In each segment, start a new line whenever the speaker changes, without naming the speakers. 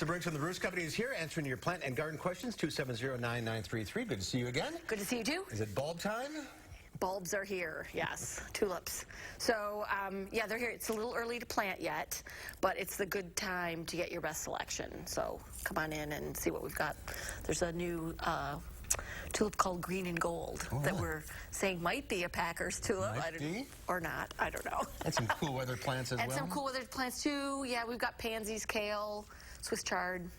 Lisa Briggs from the Bruce Company is here answering your plant and garden questions. 270-9933. Good to see you again.
Good to see you too.
Is it bulb time?
Bulbs are here, yes, tulips. So, yeah, they're here. It's a little early to plant yet, but it's the good time to get your best selection. So come on in and see what we've got. There's a new tulip called Green and Gold that we're saying might be a Packer's tulip. Or not, I don't know.
And some cool weather plants as well.
And some cool weather plants too. Yeah, we've got pansies, kale, Swiss chard,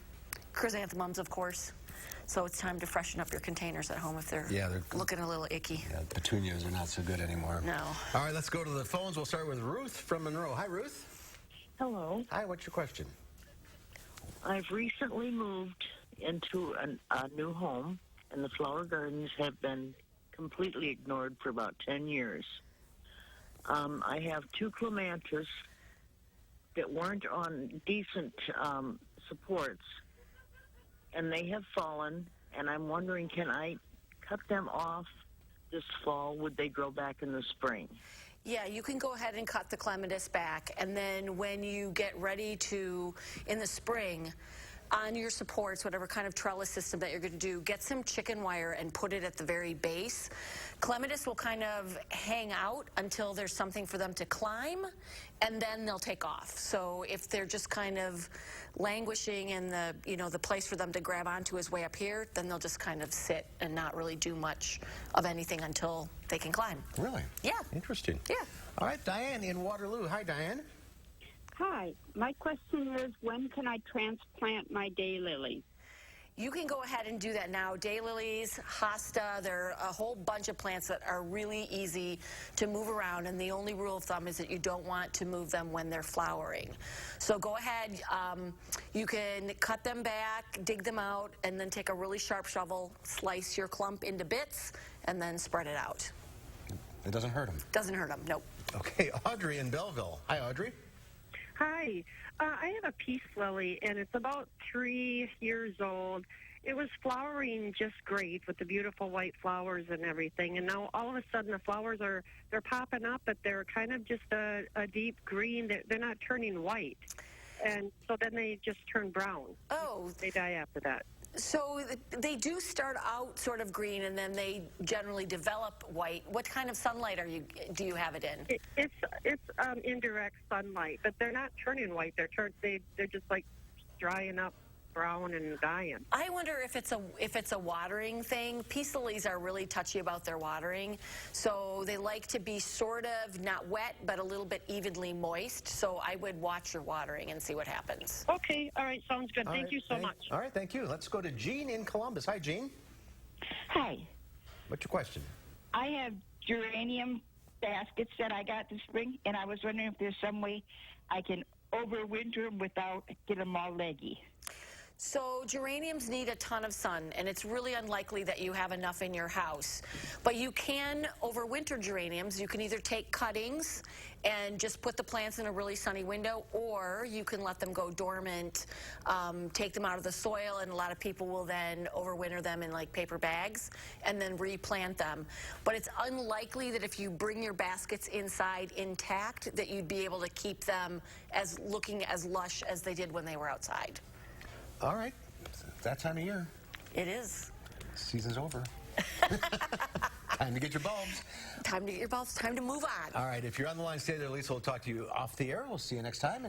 chrysanthemums, of course. So it's time to freshen up your containers at home if they're looking a little icky.
Yeah, petunias are not so good anymore.
No.
All right, let's go to the phones. We'll start with Ruth from Monroe. Hi, Ruth.
Hello.
Hi, what's your question?
I've recently moved into a new home, and the flower gardens have been completely ignored for about 10 years. I have two clematis that weren't on decent supports, and they have fallen, and I'm wondering, can I cut them off this fall? Would they grow back in the spring?
Yeah, you can go ahead and cut the clematis back, and then when you get ready to, in the spring, on your supports, whatever kind of trellis system that you're going to do, get some chicken wire and put it at the very base. Clematis will kind of hang out until there's something for them to climb, and then they'll take off. So if they're just kind of languishing and the place for them to grab onto is way up here, then they'll just kind of sit and not really do much of anything until they can climb.
Really?
Yeah.
Interesting.
Yeah.
All right, Diane in Waterloo. Hi, Diane.
Hi, my question is, when can I transplant my daylilies?
You can go ahead and do that now. Daylilies, hosta, there are a whole bunch of plants that are really easy to move around, and the only rule of thumb is that you don't want to move them when they're flowering. So go ahead, you can cut them back, dig them out, and then take a really sharp shovel, slice your clump into bits, and then spread it out.
It doesn't hurt them?
Doesn't hurt them, nope.
Okay, Audrey in Belleville. Hi, Audrey.
Hi. I have a peace lily, and it's about 3 years old. It was flowering just great with the beautiful white flowers and everything, and now all of a sudden the flowers they're popping up, but they're kind of just a deep green. They're not turning white, and so then they just turn brown.
Oh.
They die after that.
So they do start out sort of green, and then they generally develop white. What kind of sunlight do you have it in?
It's indirect sunlight, but they're not turning white. They're just like drying up, brown and dying.
I wonder if it's a watering thing. Peace lilies are really touchy about their watering, so they like to be sort of not wet, but a little bit evenly moist. So I would watch your watering and see what happens.
Okay, all right, sounds good. Thank you so much.
All right, thank you. Let's go to Jean in Columbus. Hi, Jean.
Hi.
What's your question?
I have geranium baskets that I got this spring, and I was wondering if there's some way I can overwinter them without getting them all leggy.
So geraniums need a ton of sun, and it's really unlikely that you have enough in your house. But you can overwinter geraniums. You can either take cuttings and just put the plants in a really sunny window, or you can let them go dormant, take them out of the soil, and a lot of people will then overwinter them in like paper bags and then replant them. But it's unlikely that if you bring your baskets inside intact that you'd be able to keep them as looking as lush as they did when they were outside.
All right. It's that time of year.
It is.
Season's over. Time to get your bulbs.
Time to get your bulbs. Time to move on.
All right. If you're on the line, stay there. Lisa will talk to you off the air. We'll see you next time.